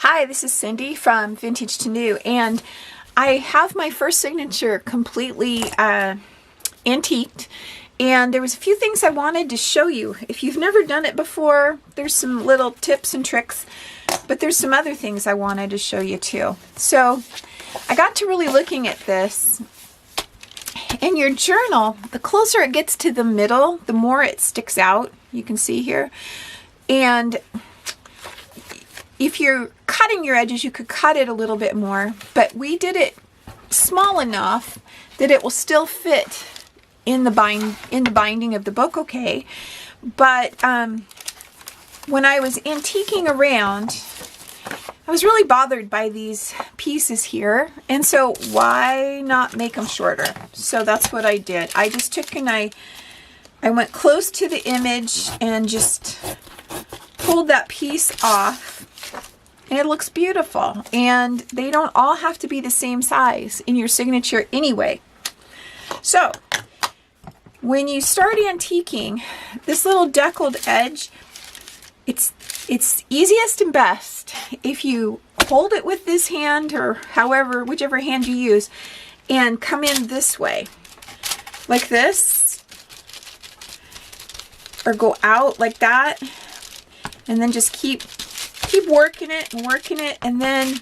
Hi, this is Cindy from Vintage to New, and I have my first signature completely antiqued, and there was a few things I wanted to show you. If you've never done it before, there's some little tips and tricks, but there's some other things I wanted to show you too. So I got to really looking at this. In your journal, the closer it gets to the middle, the more it sticks out. You can see here. And if you're cutting your edges, you could cut it a little bit more, but we did it small enough that it will still fit in the binding of the book, okay? But when I was antiquing around, I was really bothered by these pieces here, and so why not make them shorter? So that's what I did. I just took and I went close to the image and just pulled that piece off. And it looks beautiful, and they don't all have to be the same size in your signature anyway. So when you start antiquing, this little deckled edge, it's easiest and best if you hold it with this hand, or whichever hand you use, and come in this way like this, or go out like that, and then just keep working it and working it, and then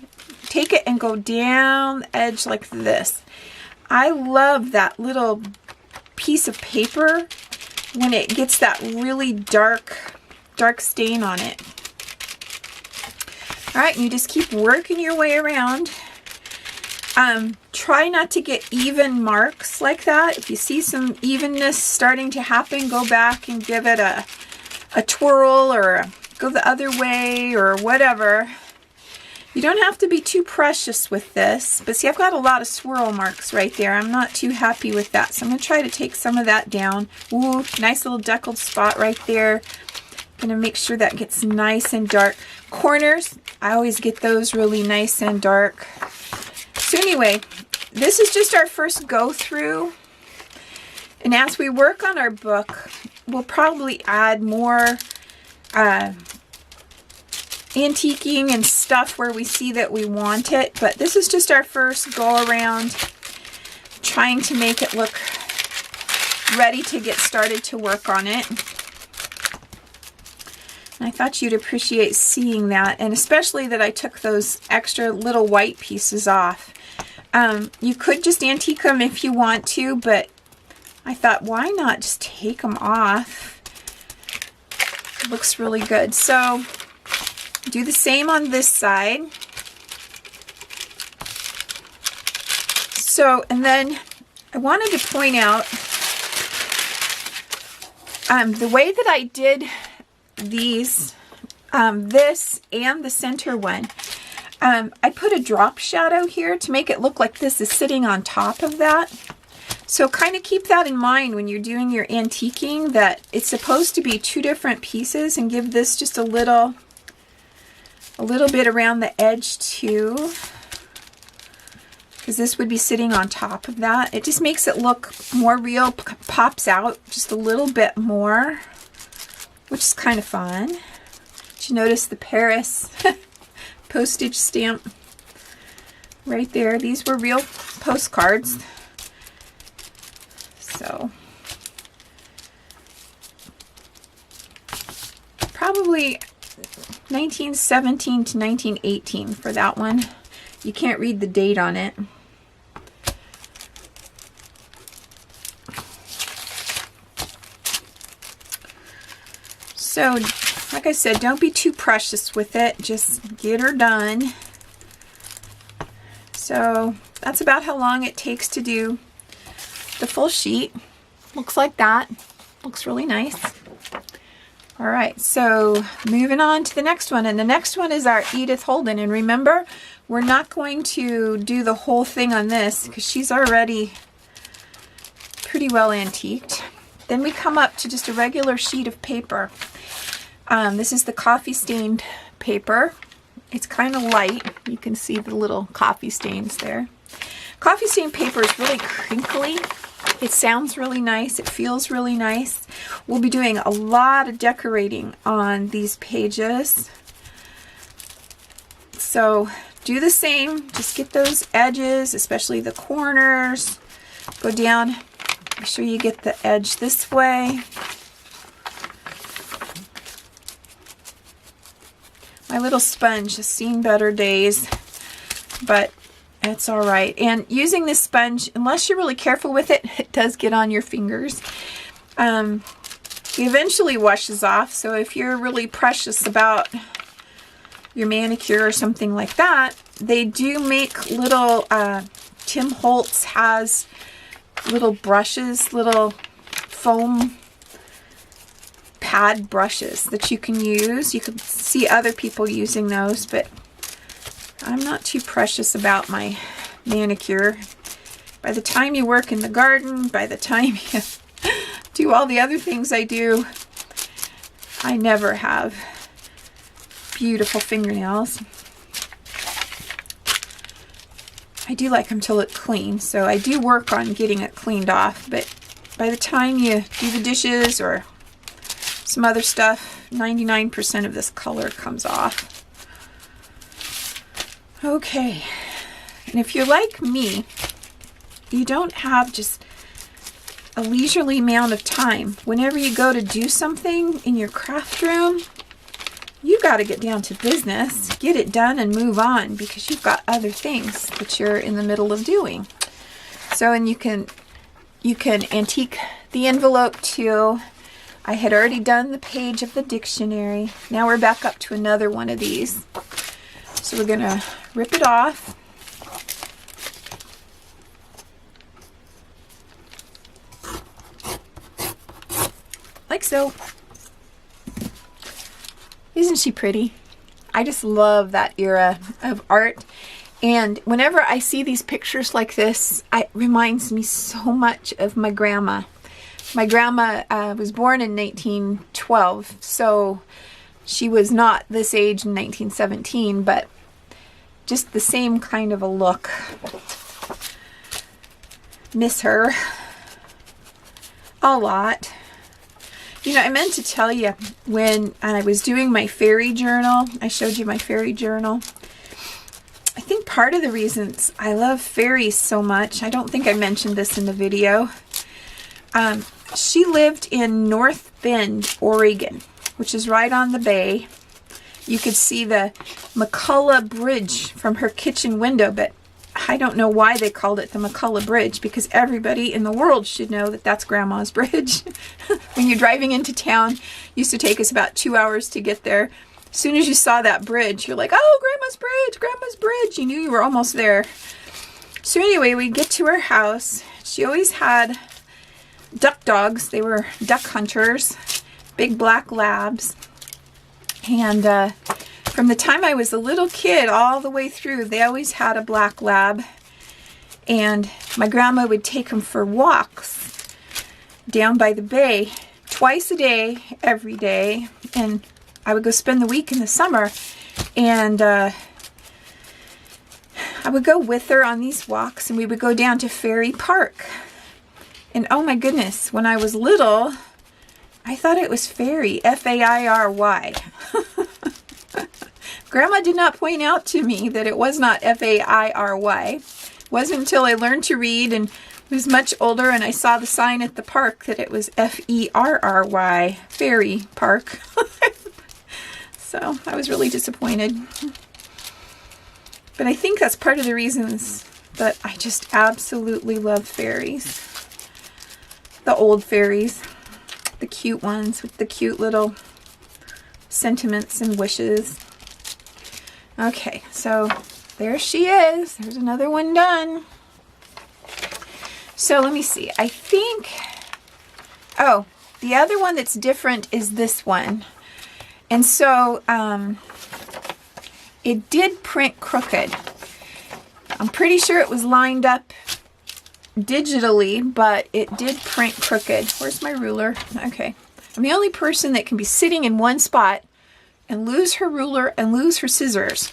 take it and go down the edge like this. I love that little piece of paper when it gets that really dark stain on it. All right, and you just keep working your way around. Try not to get even marks like that. If you see some evenness starting to happen, go back and give it a twirl, or go the other way, or whatever. You don't have to be too precious with this, but see, I've got a lot of swirl marks right there. I'm not too happy with that, so I'm going to try to take some of that down. Ooh, nice little deckled spot right there. Going to make sure that gets nice and dark. Corners, I always get those really nice and dark. So anyway, this is just our first go through, and as we work on our book, we'll probably add more antiquing and stuff where we see that we want it, but this is just our first go around, trying to make it look ready to get started to work on it. And I thought you'd appreciate seeing that, and especially that I took those extra little white pieces off. You could just antique them if you want to, but I thought, why not just take them off? It looks really good. So do the same on this side. So, and then I wanted to point out the way that I did these, this and the center one. I put a drop shadow here to make it look like this is sitting on top of that. So kind of keep that in mind when you're doing your antiquing, that it's supposed to be two different pieces, and give this just a little bit around the edge too, because this would be sitting on top of that. It just makes it look more real, pops out just a little bit more, which is kind of fun. Did you notice the Paris postage stamp right there? These were real postcards. So probably 1917 to 1918 for that one. You can't read the date on it. So, like I said, don't be too precious with it. Just get her done. So that's about how long it takes to do the full sheet. Looks like that. Looks really nice. All right, so moving on to the next one, and the next one is our Edith Holden. And remember, we're not going to do the whole thing on this because she's already pretty well antiqued. Then we come up to just a regular sheet of paper. This is the coffee stained paper. It's kind of light. You can see the little coffee stains there. Coffee stained paper is really crinkly. It sounds really nice. It feels really nice. We'll be doing a lot of decorating on these pages. So do the same. Just get those edges, especially the corners. Go down. Make sure you get the edge this way. My little sponge has seen better days, but it's all right. And using this sponge, unless you're really careful with it, it does get on your fingers. It eventually washes off, so if you're really precious about your manicure or something like that, they do make little, Tim Holtz has little brushes, little foam pad brushes that you can use. You can see other people using those, but I'm not too precious about my manicure. By the time you work in the garden, by the time you do all the other things I do, I never have beautiful fingernails. I do like them to look clean, so I do work on getting it cleaned off, but by the time you do the dishes or some other stuff, 99% of this color comes off. Okay, and if you're like me, you don't have just a leisurely amount of time. Whenever you go to do something in your craft room, you got to get down to business, get it done and move on, because you've got other things that you're in the middle of doing. So, and you can antique the envelope too. I had already done the page of the dictionary. Now we're back up to another one of these. So we're gonna rip it off. Like so. Isn't she pretty? I just love that era of art. And whenever I see these pictures like this, it reminds me so much of my grandma. My grandma was born in 1912, so she was not this age in 1917, but just the same kind of a look. Miss her a lot. You know, I meant to tell you, when I was doing my fairy journal, I showed you my fairy journal. I think part of the reasons I love fairies so much, I don't think I mentioned this in the video. She lived in North Bend, Oregon, which is right on the bay. You could see the McCullough Bridge from her kitchen window, but I don't know why they called it the McCullough Bridge, because everybody in the world should know that that's Grandma's bridge. When you're driving into town, it used to take us about 2 hours to get there. As soon as you saw that bridge, you're like, oh, Grandma's bridge, Grandma's bridge. You knew you were almost there. So anyway, we get to her house. She always had duck dogs. They were duck hunters, big black labs. And from the time I was a little kid all the way through, they always had a black lab. And my grandma would take them for walks down by the bay twice a day, every day. And I would go spend the week in the summer. And I would go with her on these walks, and we would go down to Ferry Park. And oh my goodness, when I was little, I thought it was fairy, F-A-I-R-Y. Grandma did not point out to me that it was not F-A-I-R-Y. It wasn't until I learned to read and was much older and I saw the sign at the park that it was F-E-R-R-Y, Ferry Park. So I was really disappointed. But I think that's part of the reasons that I just absolutely love fairies. The old fairies. The cute ones with the cute little sentiments and wishes. Okay, so there she is. There's another one done. So let me see. I think, oh, the other one that's different is this one. And so it did print crooked. I'm pretty sure it was lined up digitally, but it did print crooked. Where's my ruler? Okay. I'm the only person that can be sitting in one spot and lose her ruler and lose her scissors.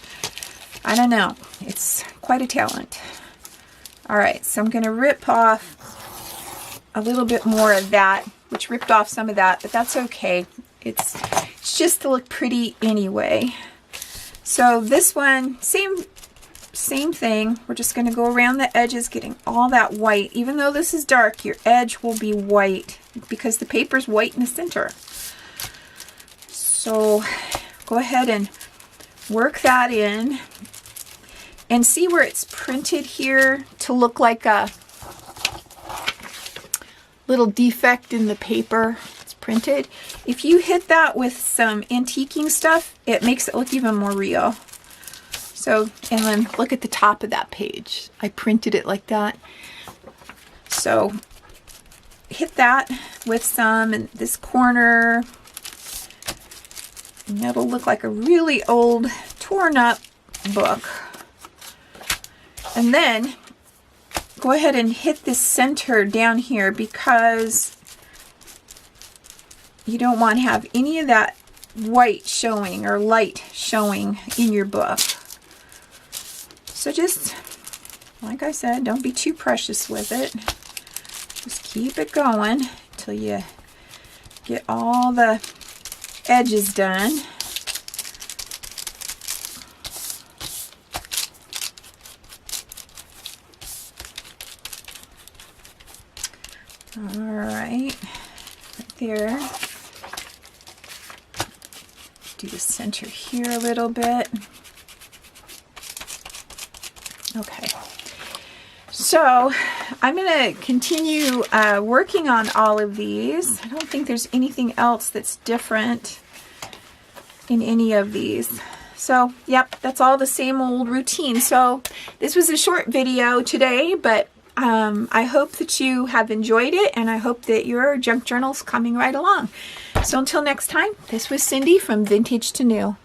I don't know. It's quite a talent. All right, so I'm going to rip off a little bit more of that, which ripped off some of that, but that's okay. It's just to look pretty anyway. So this one, same thing. We're just going to go around the edges, getting all that white. Even though this is dark, your edge will be white because the paper's white in the center. So go ahead and work that in and see where it's printed here to look like a little defect in the paper. It's printed. If you hit that with some antiquing stuff, it makes it look even more real. So, and then look at the top of that page. I printed it like that. So hit that with some in this corner. And that'll look like a really old, torn up book. And then go ahead and hit this center down here because you don't want to have any of that white showing or light showing in your book. So just, like I said, don't be too precious with it. Just keep it going until you get all the edges done. All right, right there. Do the center here a little bit. Okay, so I'm going to continue working on all of these. I don't think there's anything else that's different in any of these. So, yep, that's all the same old routine. So this was a short video today, but I hope that you have enjoyed it, and I hope that your junk journal's coming right along. So until next time, this was Cindy from Vintage to New.